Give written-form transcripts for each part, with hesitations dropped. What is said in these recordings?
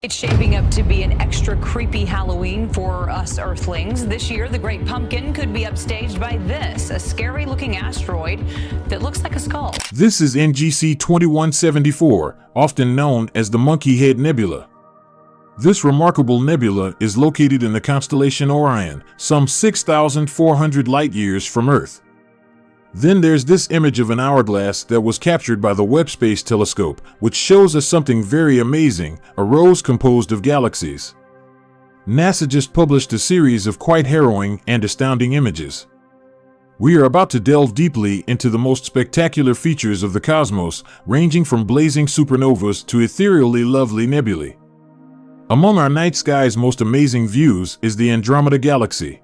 It's shaping up to be an extra creepy Halloween for us Earthlings. This year, the Great Pumpkin could be upstaged by this, a scary-looking asteroid that looks like a skull. This is NGC 2174, often known as the Monkey Head Nebula. This remarkable nebula is located in the constellation Orion, some 6,400 light-years from Earth. Then there's this image of an hourglass that was captured by the Webb Space Telescope, which shows us something very amazing, a rose composed of galaxies. NASA just published a series of quite harrowing and astounding images. We are about to delve deeply into the most spectacular features of the cosmos, ranging from blazing supernovas to ethereally lovely nebulae. Among our night sky's most amazing views is the Andromeda Galaxy.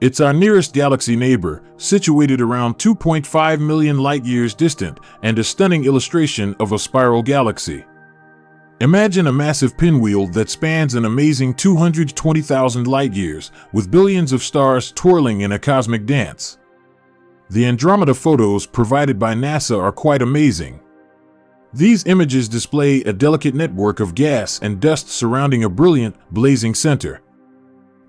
It's our nearest galaxy neighbor, situated around 2.5 million light-years distant, and a stunning illustration of a spiral galaxy. Imagine a massive pinwheel that spans an amazing 220,000 light-years, with billions of stars twirling in a cosmic dance. The Andromeda photos provided by NASA are quite amazing. These images display a delicate network of gas and dust surrounding a brilliant, blazing center.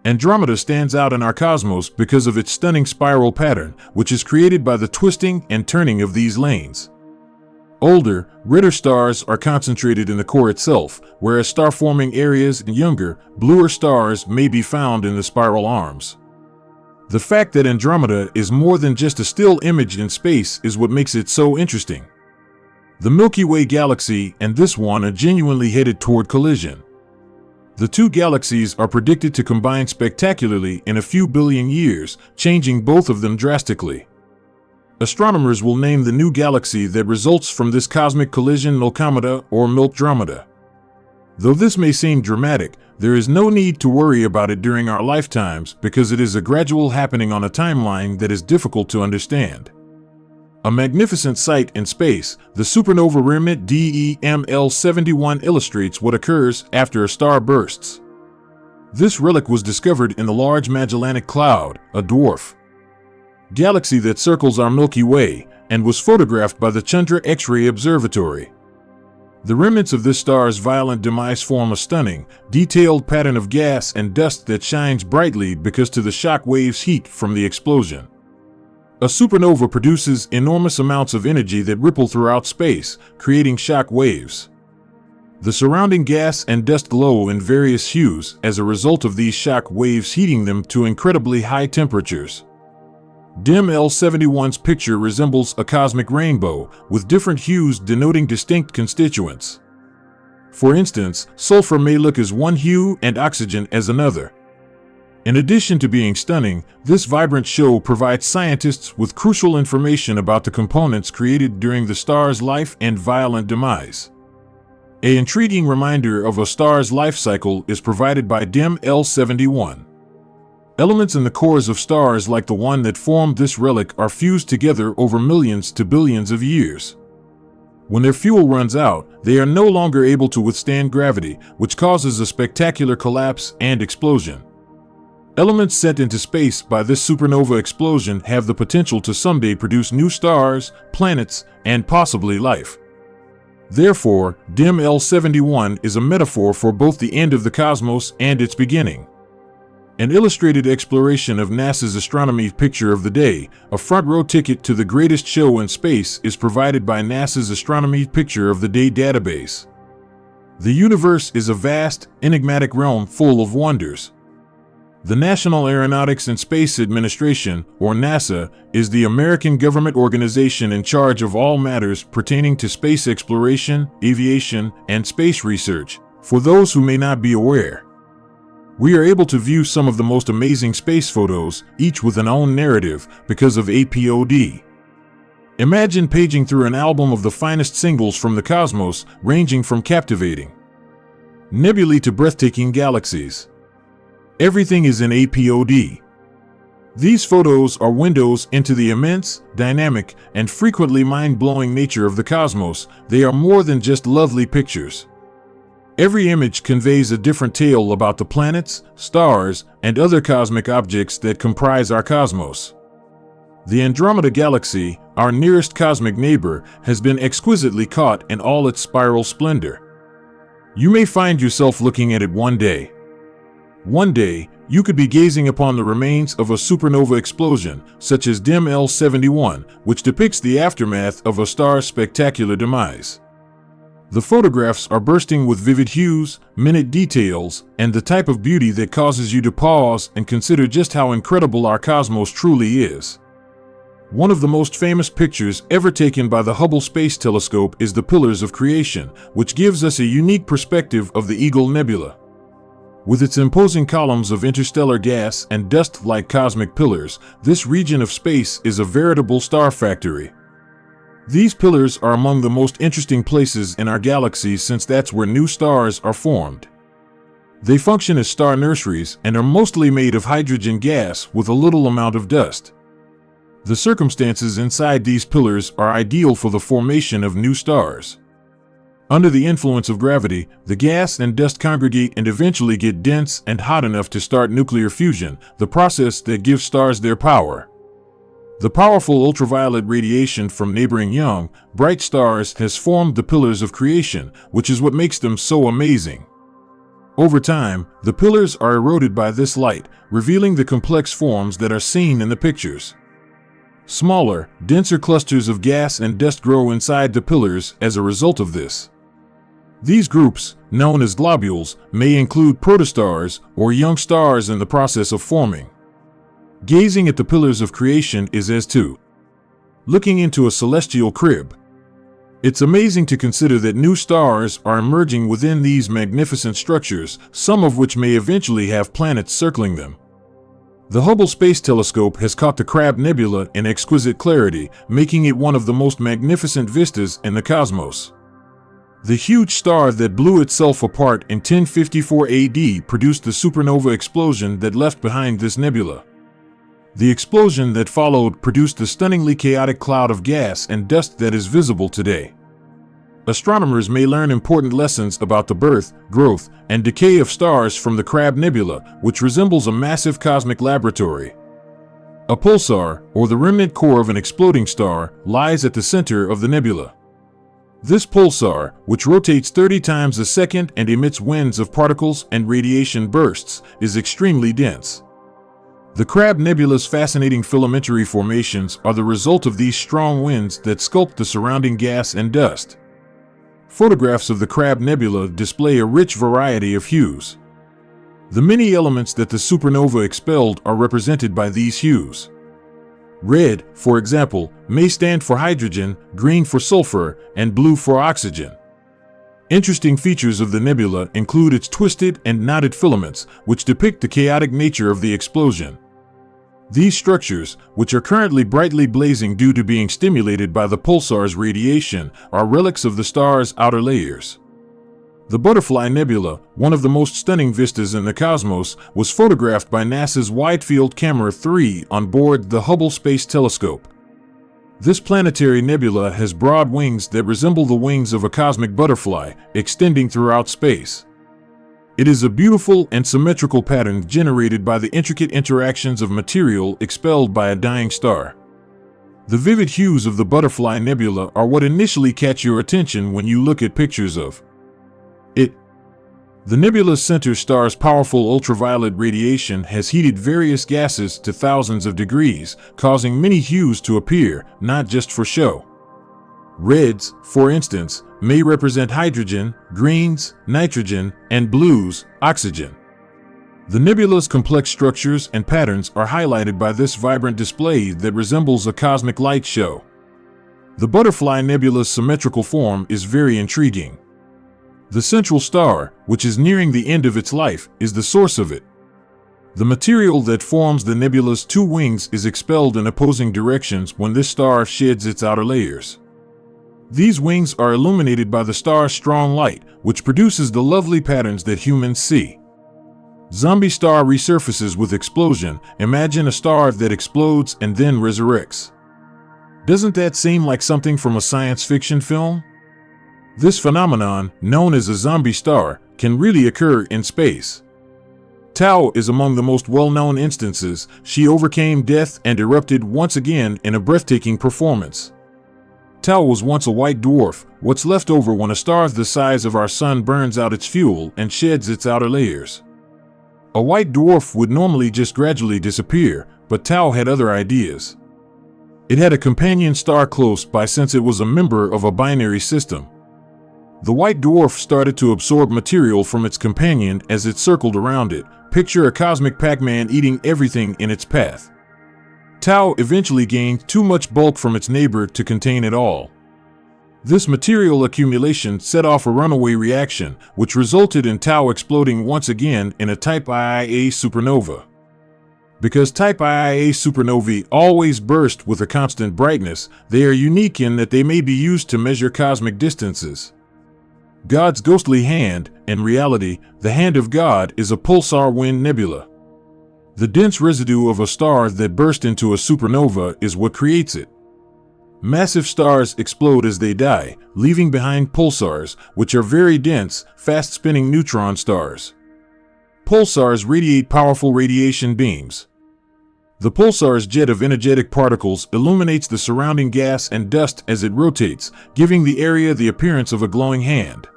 Andromeda stands out in our cosmos because of its stunning spiral pattern, which is created by the twisting and turning of these lanes. Older, redder stars are concentrated in the core itself, whereas star-forming areas and younger, bluer stars may be found in the spiral arms. The fact that Andromeda is more than just a still image in space is what makes it so interesting. The Milky Way galaxy and this one are genuinely headed toward collision. The two galaxies are predicted to combine spectacularly in a few billion years, changing both of them drastically. Astronomers will name the new galaxy that results from this cosmic collision Milkomeda or Milkdromeda. Though this may seem dramatic, there is no need to worry about it during our lifetimes because it is a gradual happening on a timeline that is difficult to understand. A magnificent sight in space, the supernova remnant DEML71 illustrates what occurs after a star bursts. This relic was discovered in the Large Magellanic Cloud, a dwarf galaxy that circles our Milky Way, and was photographed by the Chandra X-ray Observatory. The remnants of this star's violent demise form a stunning, detailed pattern of gas and dust that shines brightly because to the shock waves heat from the explosion. A supernova produces enormous amounts of energy that ripple throughout space, creating shock waves. The surrounding gas and dust glow in various hues as a result of these shock waves heating them to incredibly high temperatures. DEML71's picture resembles a cosmic rainbow, with different hues denoting distinct constituents. For instance, sulfur may look as one hue and oxygen as another. In addition to being stunning, this vibrant show provides scientists with crucial information about the components created during the star's life and violent demise. An intriguing reminder of a star's life cycle is provided by DEML71. Elements in the cores of stars like the one that formed this relic are fused together over millions to billions of years. When their fuel runs out, they are no longer able to withstand gravity, which causes a spectacular collapse and explosion. Elements sent into space by this supernova explosion have the potential to someday produce new stars, planets, and possibly life. Therefore, DEML71 is a metaphor for both the end of the cosmos and its beginning. An illustrated exploration of NASA's astronomy picture of the day, a front-row ticket to the greatest show in space, is provided by NASA's Astronomy Picture of the Day database. The universe is a vast, enigmatic realm full of wonders. The National Aeronautics and Space Administration, or NASA, is the American government organization in charge of all matters pertaining to space exploration, aviation, and space research, for those who may not be aware. We are able to view some of the most amazing space photos, each with an own narrative, because of APOD. Imagine paging through an album of the finest singles from the cosmos, ranging from captivating nebulae to breathtaking galaxies. Everything is in APOD. These photos are windows into the immense, dynamic, and frequently mind-blowing nature of the cosmos. They are more than just lovely pictures. Every image conveys a different tale about the planets, stars, and other cosmic objects that comprise our cosmos. The Andromeda Galaxy, our nearest cosmic neighbor, has been exquisitely caught in all its spiral splendor. You may find yourself looking at it one day. One day, you could be gazing upon the remains of a supernova explosion, such as DIM L71, which depicts the aftermath of a star's spectacular demise. The photographs are bursting with vivid hues, minute details, and the type of beauty that causes you to pause and consider just how incredible our cosmos truly is. One of the most famous pictures ever taken by the Hubble Space Telescope is the Pillars of Creation, which gives us a unique perspective of the Eagle Nebula. With its imposing columns of interstellar gas and dust-like cosmic pillars, this region of space is a veritable star factory. These pillars are among the most interesting places in our galaxy since that's where new stars are formed. They function as star nurseries and are mostly made of hydrogen gas with a little amount of dust. The circumstances inside these pillars are ideal for the formation of new stars. Under the influence of gravity, the gas and dust congregate and eventually get dense and hot enough to start nuclear fusion, the process that gives stars their power. The powerful ultraviolet radiation from neighboring young, bright stars has formed the pillars of creation, which is what makes them so amazing. Over time, the pillars are eroded by this light, revealing the complex forms that are seen in the pictures. Smaller, denser clusters of gas and dust grow inside the pillars as a result of this. These groups, known as globules, may include protostars or young stars in the process of forming. Gazing at the pillars of creation is as to looking into a celestial crib. It's amazing to consider that new stars are emerging within these magnificent structures, some of which may eventually have planets circling them. The Hubble Space Telescope has caught the Crab Nebula in exquisite clarity, making it one of the most magnificent vistas in the cosmos. The huge star that blew itself apart in 1054 AD produced the supernova explosion that left behind this nebula. The explosion that followed produced the stunningly chaotic cloud of gas and dust that is visible today. Astronomers may learn important lessons about the birth, growth, and decay of stars from the Crab Nebula, which resembles a massive cosmic laboratory. A pulsar, or the remnant core of an exploding star, lies at the center of the nebula. This pulsar, which rotates 30 times a second and emits winds of particles and radiation bursts, is extremely dense. The Crab Nebula's fascinating filamentary formations are the result of these strong winds that sculpt the surrounding gas and dust. Photographs of the Crab Nebula display a rich variety of hues. The many elements that the supernova expelled are represented by these hues. Red, for example, may stand for hydrogen, green for sulfur, and blue for oxygen. Interesting features of the nebula include its twisted and knotted filaments, which depict the chaotic nature of the explosion. These structures, which are currently brightly blazing due to being stimulated by the pulsar's radiation, are relics of the star's outer layers. The Butterfly Nebula, one of the most stunning vistas in the cosmos, was photographed by NASA's Wide Field Camera 3 on board the Hubble Space Telescope. This planetary nebula has broad wings that resemble the wings of a cosmic butterfly, extending throughout space. It is a beautiful and symmetrical pattern generated by the intricate interactions of material expelled by a dying star. The vivid hues of the Butterfly Nebula are what initially catch your attention when you look at pictures of it. The nebula's center star's powerful ultraviolet radiation has heated various gases to thousands of degrees, causing many hues to appear, not just for show. Reds, for instance, may represent hydrogen, greens, nitrogen, and blues, oxygen. The nebula's complex structures and patterns are highlighted by this vibrant display that resembles a cosmic light show. The Butterfly Nebula's symmetrical form is very intriguing. The central star, which is nearing the end of its life, is the source of it. The material that forms the nebula's two wings is expelled in opposing directions when this star sheds its outer layers. These wings are illuminated by the star's strong light, which produces the lovely patterns that humans see. Zombie star resurfaces with explosion. Imagine a star that explodes and then resurrects. Doesn't that seem like something from a science fiction film? This phenomenon, known as a zombie star, can really occur in space. Tau is among the most well-known instances. She overcame death and erupted once again in a breathtaking performance. Tau was once a white dwarf, what's left over when a star the size of our sun burns out its fuel and sheds its outer layers. A white dwarf would normally just gradually disappear, but Tau had other ideas. It had a companion star close by since it was a member of a binary system. The white dwarf started to absorb material from its companion as it circled around it. Picture a cosmic Pac-Man eating everything in its path. Tau eventually gained too much bulk from its neighbor to contain it all. This material accumulation set off a runaway reaction, which resulted in Tau exploding once again in a Type Ia supernova. Because Type Ia supernovae always burst with a constant brightness, they are unique in that they may be used to measure cosmic distances. God's ghostly hand, in reality, the hand of God, is a pulsar wind nebula. The dense residue of a star that burst into a supernova is what creates it. Massive stars explode as they die, leaving behind pulsars, which are very dense, fast-spinning neutron stars. Pulsars radiate powerful radiation beams. The pulsar's jet of energetic particles illuminates the surrounding gas and dust as it rotates, giving the area the appearance of a glowing hand.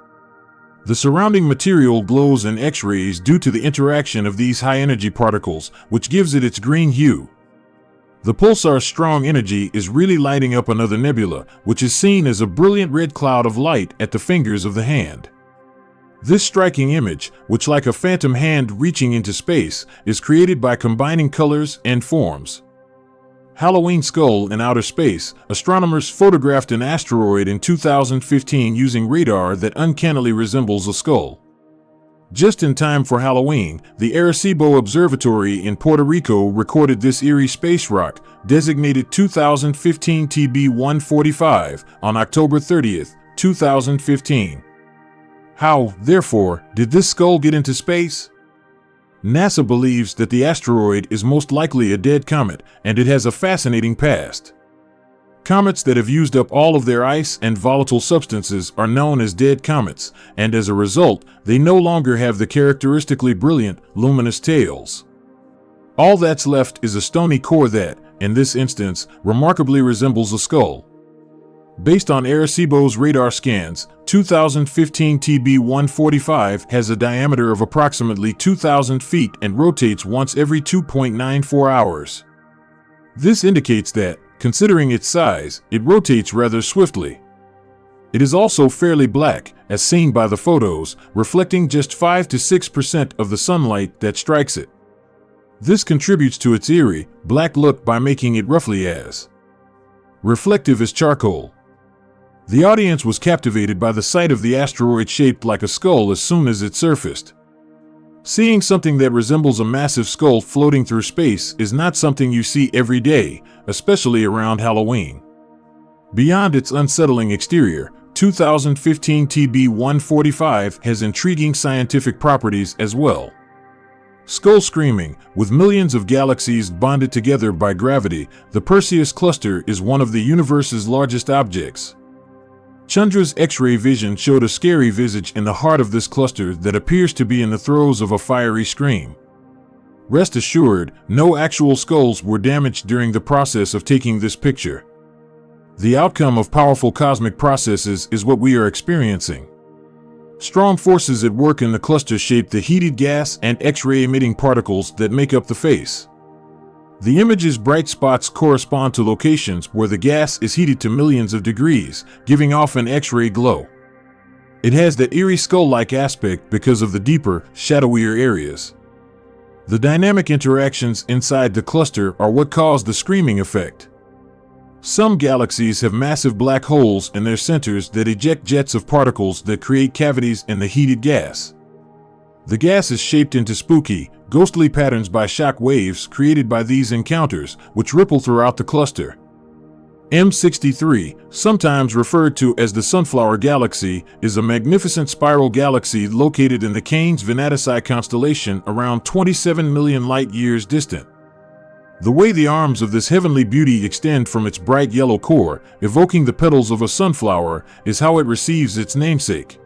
The surrounding material glows in X-rays due to the interaction of these high-energy particles, which gives it its green hue. The pulsar's strong energy is really lighting up another nebula, which is seen as a brilliant red cloud of light at the fingers of the hand. This striking image, which like a phantom hand reaching into space, is created by combining colors and forms. Halloween skull in outer space. Astronomers photographed an asteroid in 2015 using radar that uncannily resembles a skull. Just in time for Halloween, the Arecibo Observatory in Puerto Rico recorded this eerie space rock, designated 2015 TB145, on October 30, 2015. How, therefore, did this skull get into space? NASA believes that the asteroid is most likely a dead comet, and it has a fascinating past. Comets that have used up all of their ice and volatile substances are known as dead comets, and as a result, they no longer have the characteristically brilliant, luminous tails. All that's left is a stony core that, in this instance, remarkably resembles a skull. Based on Arecibo's radar scans, 2015 TB145 has a diameter of approximately 2,000 feet and rotates once every 2.94 hours. This indicates that, considering its size, it rotates rather swiftly. It is also fairly black, as seen by the photos, reflecting just 5 to 6% of the sunlight that strikes it. This contributes to its eerie, black look by making it roughly as reflective as charcoal. The audience was captivated by the sight of the asteroid shaped like a skull as soon as it surfaced. Seeing something that resembles a massive skull floating through space is not something you see every day, especially around Halloween. Beyond its unsettling exterior, 2015 TB145 has intriguing scientific properties as well. Skull screaming, with millions of galaxies bonded together by gravity, the Perseus cluster is one of the universe's largest objects. Chandra's X-ray vision showed a scary visage in the heart of this cluster that appears to be in the throes of a fiery scream. Rest assured, no actual skulls were damaged during the process of taking this picture. The outcome of powerful cosmic processes is what we are experiencing. Strong forces at work in the cluster shape the heated gas and X-ray emitting particles that make up the face. The image's bright spots correspond to locations where the gas is heated to millions of degrees, giving off an X-ray glow. It has that eerie skull-like aspect because of the deeper, shadowier areas. The dynamic interactions inside the cluster are what cause the screaming effect. Some galaxies have massive black holes in their centers that eject jets of particles that create cavities in the heated gas. The gas is shaped into spooky, ghostly patterns by shock waves created by these encounters, which ripple throughout the cluster. M63, sometimes referred to as the Sunflower Galaxy, is a magnificent spiral galaxy located in the Canes Venatici constellation around 27 million light-years distant. The way the arms of this heavenly beauty extend from its bright yellow core, evoking the petals of a sunflower, is how it receives its namesake.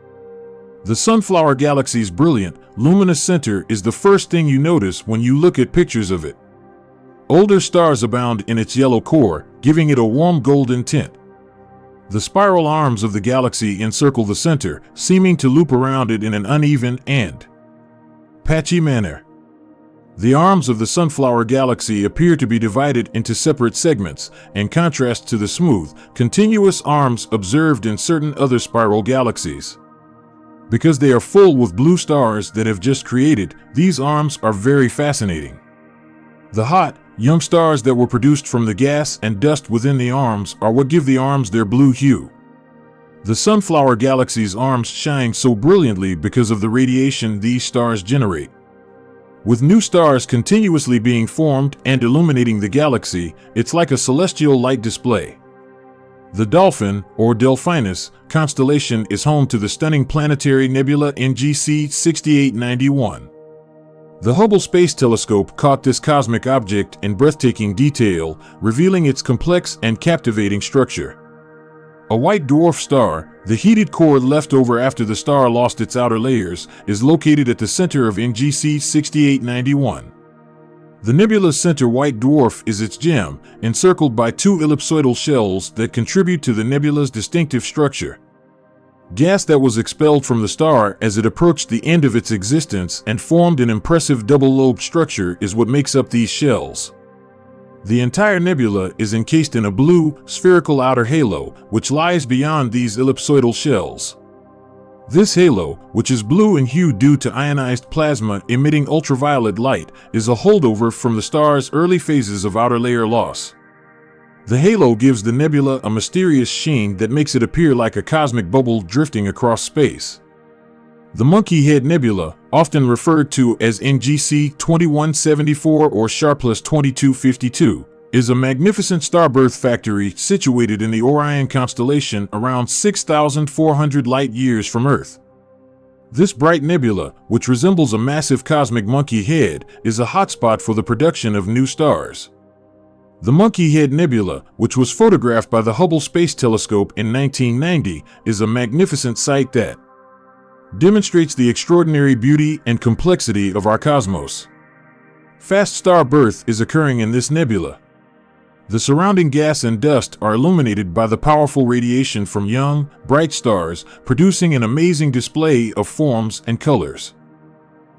The Sunflower Galaxy's brilliant, luminous center is the first thing you notice when you look at pictures of it. Older stars abound in its yellow core, giving it a warm golden tint. The spiral arms of the galaxy encircle the center, seeming to loop around it in an uneven and patchy manner. The arms of the Sunflower Galaxy appear to be divided into separate segments, in contrast to the smooth, continuous arms observed in certain other spiral galaxies. Because they are full with blue stars that have just created, these arms are very fascinating. The hot, young stars that were produced from the gas and dust within the arms are what give the arms their blue hue. The Sunflower Galaxy's arms shine so brilliantly because of the radiation these stars generate. With new stars continuously being formed and illuminating the galaxy, it's like a celestial light display. The Dolphin, or Delphinus, constellation is home to the stunning planetary nebula NGC 6891. The Hubble Space Telescope caught this cosmic object in breathtaking detail, revealing its complex and captivating structure. A white dwarf star, the heated core left over after the star lost its outer layers, is located at the center of NGC 6891. The nebula's center white dwarf is its gem, encircled by two ellipsoidal shells that contribute to the nebula's distinctive structure. Gas that was expelled from the star as it approached the end of its existence and formed an impressive double-lobed structure is what makes up these shells. The entire nebula is encased in a blue, spherical outer halo, which lies beyond these ellipsoidal shells. This halo, which is blue in hue due to ionized plasma emitting ultraviolet light, is a holdover from the star's early phases of outer layer loss. The halo gives the nebula a mysterious sheen that makes it appear like a cosmic bubble drifting across space. The Monkey Head Nebula, often referred to as NGC 2174 or Sharpless 2252, is a magnificent starbirth factory situated in the Orion constellation around 6,400 light-years from Earth. This bright nebula, which resembles a massive cosmic monkey head, is a hotspot for the production of new stars. The Monkey Head Nebula, which was photographed by the Hubble Space Telescope in 1990, is a magnificent sight that demonstrates the extraordinary beauty and complexity of our cosmos. Fast star birth is occurring in this nebula. The surrounding gas and dust are illuminated by the powerful radiation from young, bright stars, producing an amazing display of forms and colors.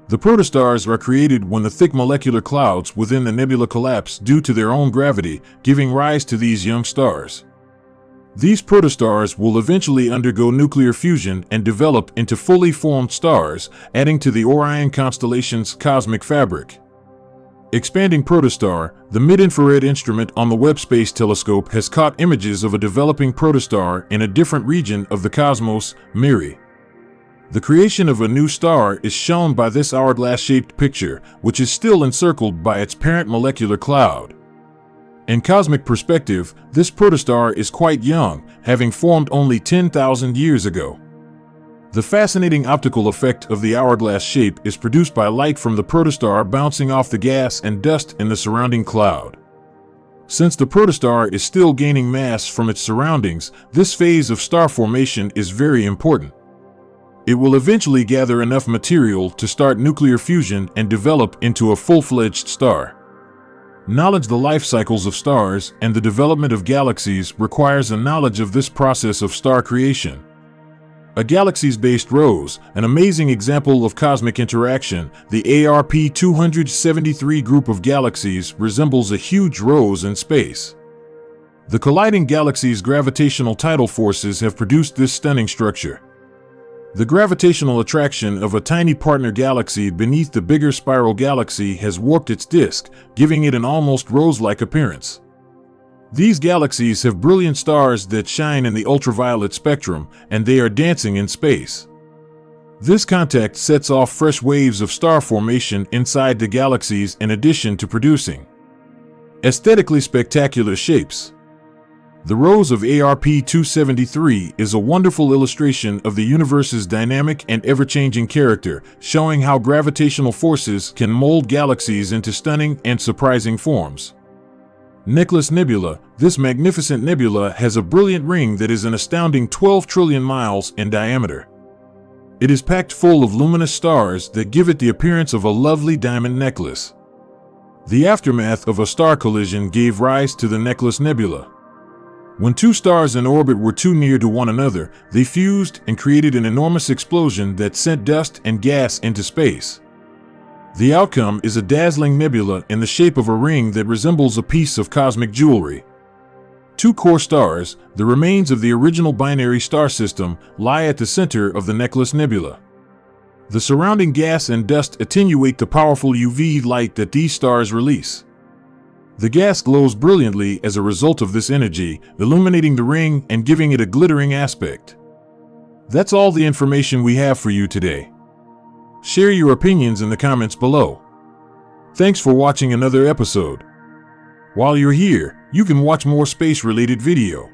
The protostars are created when the thick molecular clouds within the nebula collapse due to their own gravity, giving rise to these young stars. These protostars will eventually undergo nuclear fusion and develop into fully formed stars, adding to the Orion constellation's cosmic fabric. Expanding protostar, the mid-infrared instrument on the Webb Space Telescope has caught images of a developing protostar in a different region of the cosmos, Miri. The creation of a new star is shown by this hourglass-shaped picture, which is still encircled by its parent molecular cloud. In cosmic perspective, this protostar is quite young, having formed only 10,000 years ago. The fascinating optical effect of the hourglass shape is produced by light from the protostar bouncing off the gas and dust in the surrounding cloud. Since the protostar is still gaining mass from its surroundings, this phase of star formation is very important. It will eventually gather enough material to start nuclear fusion and develop into a full-fledged star. Knowledge of the life cycles of stars and the development of galaxies requires a knowledge of this process of star creation. A galaxies-based rose, an amazing example of cosmic interaction, the ARP-273 group of galaxies resembles a huge rose in space. The colliding galaxies' gravitational tidal forces have produced this stunning structure. The gravitational attraction of a tiny partner galaxy beneath the bigger spiral galaxy has warped its disk, giving it an almost rose-like appearance. These galaxies have brilliant stars that shine in the ultraviolet spectrum, and they are dancing in space. This contact sets off fresh waves of star formation inside the galaxies in addition to producing aesthetically spectacular shapes. The rose of ARP-273 is a wonderful illustration of the universe's dynamic and ever-changing character, showing how gravitational forces can mold galaxies into stunning and surprising forms. Necklace Nebula. This magnificent nebula has a brilliant ring that is an astounding 12 trillion miles in diameter. It is packed full of luminous stars that give it the appearance of a lovely diamond necklace. The aftermath of a star collision gave rise to the Necklace Nebula. When two stars in orbit were too near to one another, they fused and created an enormous explosion that sent dust and gas into space. The outcome is a dazzling nebula in the shape of a ring that resembles a piece of cosmic jewelry. Two core stars, the remains of the original binary star system, lie at the center of the Necklace Nebula. The surrounding gas and dust attenuate the powerful UV light that these stars release. The gas glows brilliantly as a result of this energy, illuminating the ring and giving it a glittering aspect. That's all the information we have for you today. Share your opinions in the comments below. Thanks for watching another episode. While you're here, you can watch more space-related video.